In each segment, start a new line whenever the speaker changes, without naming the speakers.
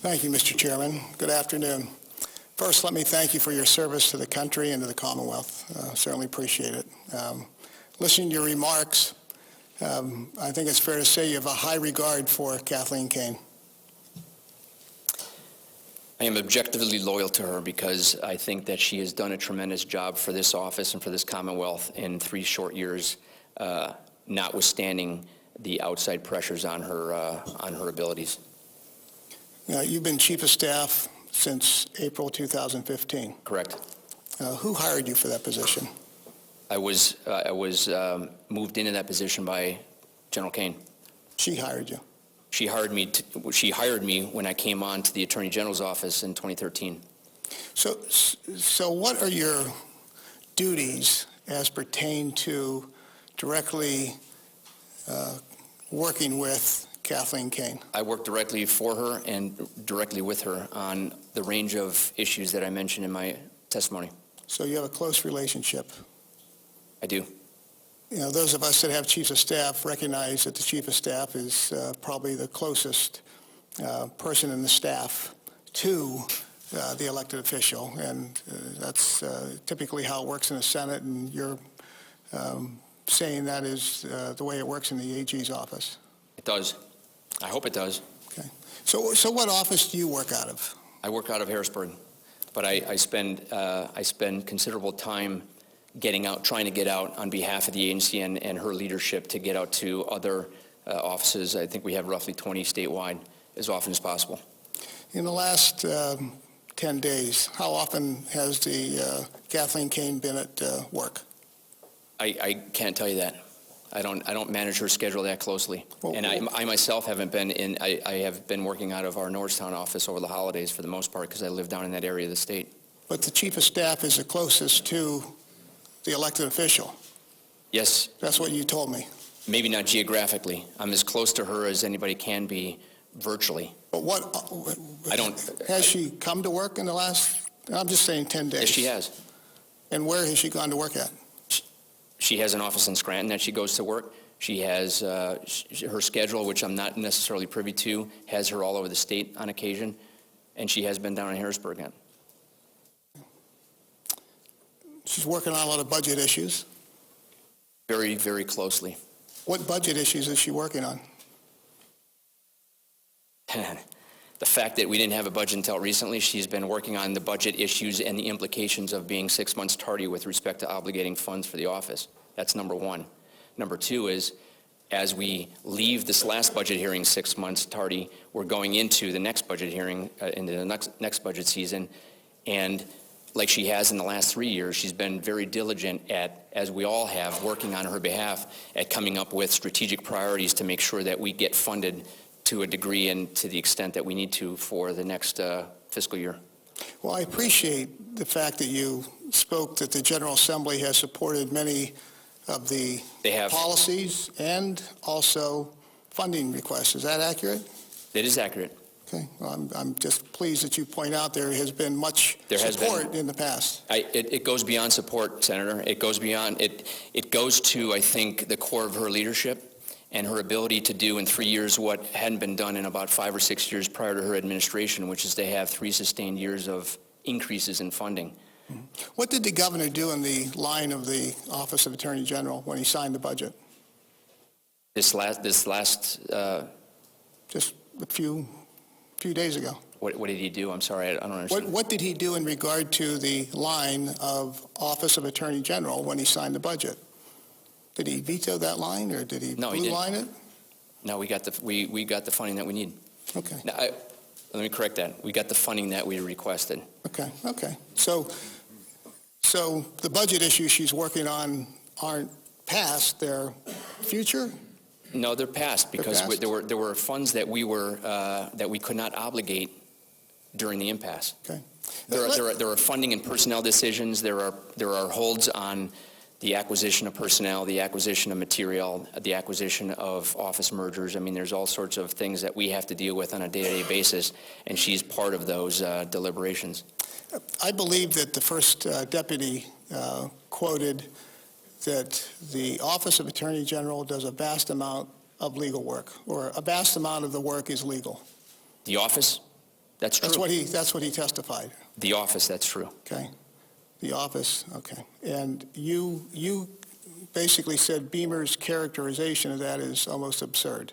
Thank you, Mr. Chairman. Good afternoon. First, let me thank you for your service to the country and to the Commonwealth. Certainly appreciate it. Listening to your remarks, I think it's fair to say you have a high regard for Kathleen Kane.
I am objectively loyal to her because I think that she has done a tremendous job for this office and for this Commonwealth in 3 short years, notwithstanding the outside pressures on her abilities.
You've been Chief of Staff since April 2015.
Correct.
Who hired you for that position?
I was moved into that position by General Kane.
She hired you?
She hired me when I came on to the Attorney General's office in 2013.
So what are your duties as pertain to directly working with Kathleen Kane?
I work directly for her and directly with her on the range of issues that I mentioned in my testimony.
So you have a close relationship?
I do.
You know, those of us that have chiefs of staff recognize that the chief of staff is probably the closest person in the staff to the elected official, and that's typically how it works in the Senate, and you're saying that is the way it works in the AG's office.
It does. I hope it does.
Okay. So what office do you work out of?
I work out of Harrisburg, but I spend considerable time trying to get out on behalf of the agency and her leadership to get out to other offices. I think we have roughly 20 statewide as often as possible.
In the last 10 days, how often has the Kathleen Kane been at work?
I can't tell you that. I don't manage her schedule that closely. And I myself haven't been in. I have been working out of our Norristown office over the holidays for the most part because I live down in that area of the state. But
the chief of staff is the closest to the elected official.
Yes.
That's what you told me.
Maybe not geographically. I'm as close to her as anybody can be virtually.
But what?
I don't.
Has she come to work in the last? I'm just saying 10 days.
Yes, she has.
And where has she gone to work at?
She has an office in Scranton that she goes to work. She has her schedule, which I'm not necessarily privy to, has her all over the state on occasion, and she has been down in Harrisburg again.
She's working on a lot of budget issues.
Very, very closely.
What budget issues is she working on?
The fact that we didn't have a budget until recently, she's been working on the budget issues and the implications of being 6 months tardy with respect to obligating funds for the office. That's number one. Number two is, as we leave this last budget hearing 6 months tardy, we're going into the next budget hearing, into the next budget season, and like she has in the last 3 years, she's been very diligent at, as we all have, working on her behalf at coming up with strategic priorities to make sure that we get funded to a degree and to the extent that we need to for the next fiscal year.
Well, I appreciate the fact that you spoke that the General Assembly has supported many of the policies and also funding requests. Is that accurate?
It is accurate.
Okay. Well, I'm just pleased that you point out there has been much support in the past.
It goes beyond support, Senator. It goes beyond, it goes to, I think, the core of her leadership and her ability to do in 3 years what hadn't been done in about 5 or 6 years prior to her administration, which is to have 3 sustained years of increases in funding.
Mm-hmm. What did the governor do in the line of the Office of Attorney General when he signed the budget?
This last
just a few days ago.
What did he do? I'm sorry, I don't understand.
What did he do in regard to the line of Office of Attorney General when he signed the budget? Did he veto that line, or did he blue line it?
No, we got the funding that we need.
Okay.
Now, let me correct that. We got the funding that we requested.
Okay. So the budget issues she's working on aren't past, they're future?
No, they're past because there were funds that we could not obligate during the impasse.
Okay.
There are funding and personnel decisions. There are holds on the acquisition of personnel, the acquisition of material, the acquisition of office mergers. I mean, there's all sorts of things that we have to deal with on a day-to-day basis, and she's part of those deliberations.
I believe that the first deputy quoted that the Office of Attorney General does a vast amount of legal work, or a vast amount of the work is legal.
The office? That's true.
That's what he testified.
The office, that's true.
Okay. The office, okay. And you basically said Beamer's characterization of that is almost absurd.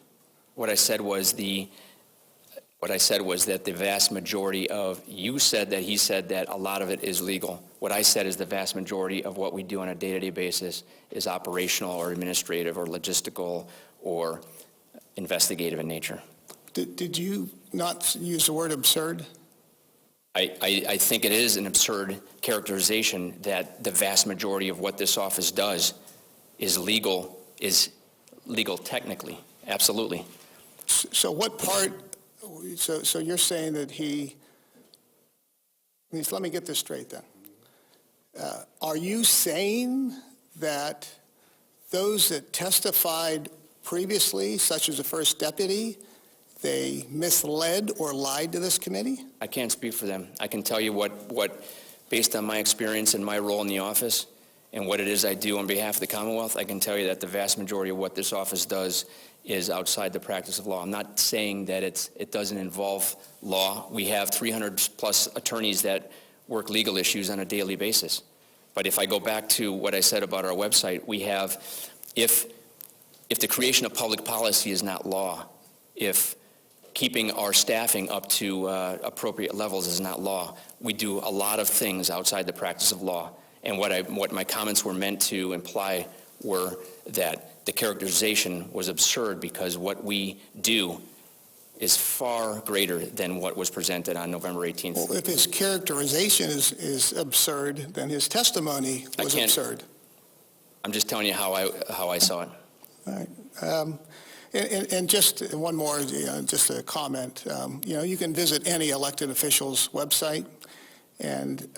What I said was that the vast majority of, you said that he said that a lot of it is legal. What I said is the vast majority of what we do on a day-to-day basis is operational or administrative or logistical or investigative in nature.
Did you not use the word absurd?
I think it is an absurd characterization that the vast majority of what this office does is legal technically. Absolutely.
So what part, so you're saying that let me get this straight then. Are you saying that those that testified previously, such as the first deputy, they misled or lied to this committee?
I can't speak for them. I can tell you what based on my experience and my role in the office and what it is I do on behalf of the Commonwealth, I can tell you that the vast majority of what this office does is outside the practice of law. I'm not saying that it doesn't involve law. We have 300-plus attorneys that work legal issues on a daily basis. But if I go back to what I said about our website, we have, if the creation of public policy is not law, if keeping our staffing up to appropriate levels is not law, we do a lot of things outside the practice of law. And what my comments were meant to imply were that the characterization was absurd because what we do is far greater than what was presented on November 18th.
Well, if his characterization is absurd, then his testimony was absurd.
I'm just telling you how I saw it.
All right. And just one more, just a comment. You can visit any elected official's website, and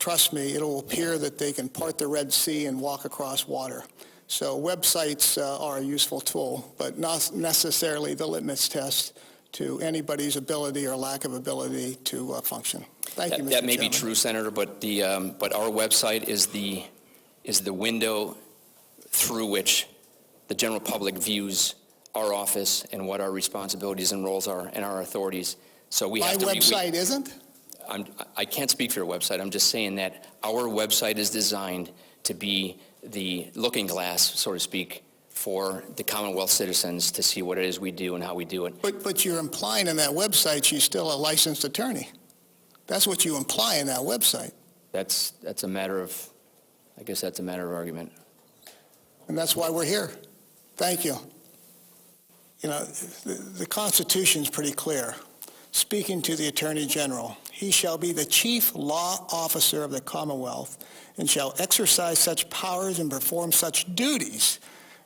trust me, it'll appear that they can part the Red Sea and walk across water. So websites are a useful tool, but not necessarily the litmus test to anybody's ability or lack of ability to function. Thank you, Mr.
That may
Chairman.
be true, Senator, but our website is the window through which the general public views our office and what our responsibilities and roles are and our authorities. So we have to.
My website isn't?
I can't speak for your website. I'm just saying that our website is designed to be the looking glass, so to speak, for the Commonwealth citizens to see what it is we do and how we do it.
But you're implying in that website she's still a licensed attorney. That's what you imply in that website.
That's a matter of, I guess that's a matter of argument.
And that's why we're here. Thank you. The Constitution's pretty clear. Speaking to the Attorney General, he shall be the chief law officer of the Commonwealth and shall exercise such powers and perform such duties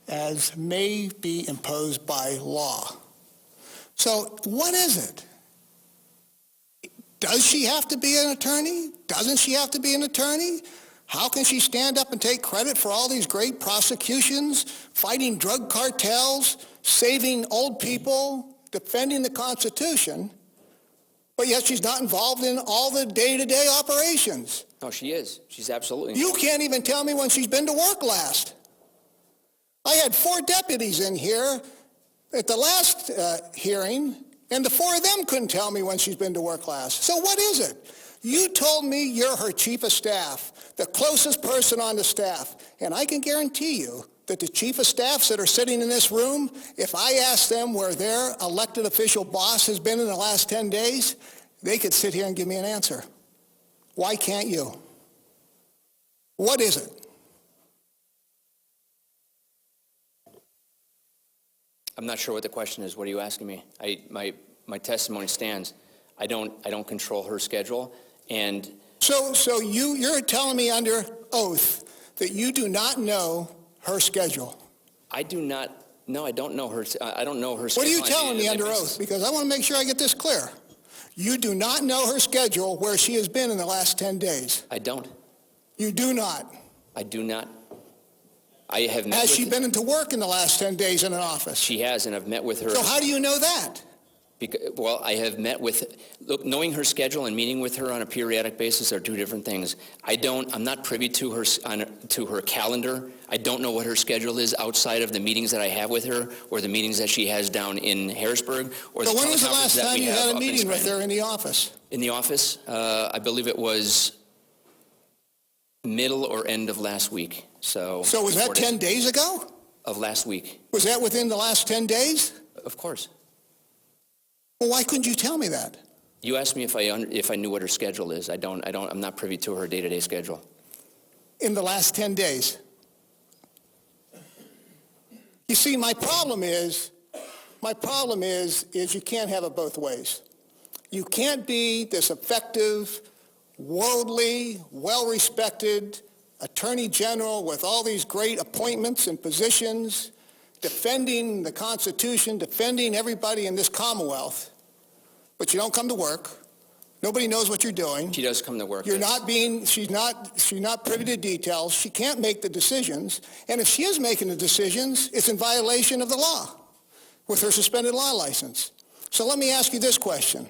as may be imposed by law. So what is it? Does she have to be an attorney? Doesn't she have to be an attorney? How can she stand up and take credit for all these great prosecutions, fighting drug cartels, saving old people, defending the Constitution, but yet she's not involved in all the day-to-day operations?
No, she is. She's absolutely.
You can't even tell me when she's been to work last. I had 4 deputies in here at the last hearing, and the 4 of them couldn't tell me when she's been to work last. So what is it? You told me you're her chief of staff, the closest person on the staff, and I can guarantee you that the chief of staffs that are sitting in this room, if I ask them where their elected official boss has been in the last 10 days, they could sit here and give me an answer. Why can't you? What is it?
I'm not sure what the question is. What are you asking me? My testimony stands. I don't control her schedule, and
So you're telling me under oath that you do not know her schedule?
I do not. No, I don't know her. I don't know her schedule.
What are you telling me under oath? Because I want to make sure I get this clear. You do not know her schedule where she has been in the last 10 days.
I don't.
You do not.
I do not. I have met
Has
with
she been into work in the last 10 days in an office?
She has, and I've met with her.
So how do you know that?
Well, I have met with, look, knowing her schedule and meeting with her on a periodic basis are two different things. I'm not privy to her calendar. I don't know what her schedule is outside of the meetings that I have with her or the meetings that she has down in Harrisburg or
So
the
when was the
teleconference
last
that
time
we
you
have
had a
up in
meeting with
Scranton.
her in the office?
In the office, I believe it was middle or end of last week. So
Was that 10 days ago?
of last week?
Was that within the last 10 days?
Of course.
Well, why couldn't you tell me that?
You asked me if I knew what her schedule is. I'm not privy to her day-to-day schedule.
In the last 10 days. You see, my problem is you can't have it both ways. You can't be this effective, worldly, well-respected attorney general with all these great appointments and positions, defending the Constitution, defending everybody in this Commonwealth, but you don't come to work. Nobody knows what you're doing.
She does come to work.
She's not privy to details. She can't make the decisions. And if she is making the decisions, it's in violation of the law with her suspended law license. So let me ask you this question.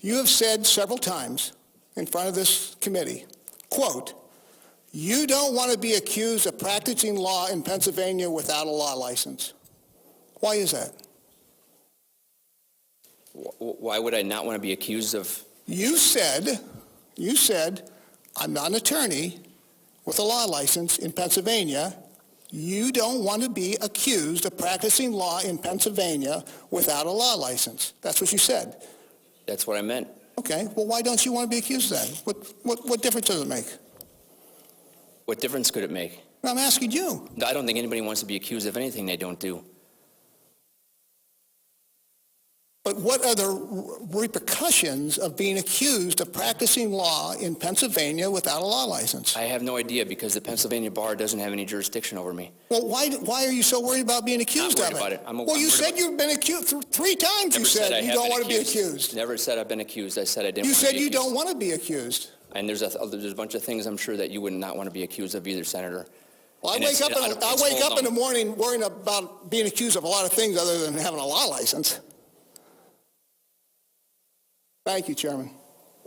You have said several times in front of this committee, quote, you don't want to be accused of practicing law in Pennsylvania without a law license. Why is that?
Why would I not want to be accused of?
You said, I'm not an attorney with a law license in Pennsylvania. You don't want to be accused of practicing law in Pennsylvania without a law license. That's what you said.
That's what I meant.
Okay, well, why don't you want to be accused of that? What difference does it make?
What difference could it make?
I'm asking you.
I don't think anybody wants to be accused of anything they don't do.
But what are the repercussions of being accused of practicing law in Pennsylvania without a law license?
I have no idea because the Pennsylvania bar doesn't have any jurisdiction over me.
Well, why are you so worried about being accused
Not
of
worried
it?
about it.
Well, you said you've been accused three times.
Never
You
said I
said you
have
don't
been
want to be accused.
Never said I've been accused. I said I didn't
You
want to
said
be
you
accused.
don't want to be accused.
And there's a bunch of things I'm sure that you would not want to be accused of either, Senator.
Well, I
And
wake
it's
up in the morning worrying about being accused of a lot of things other than having a law license. Thank you, Chairman.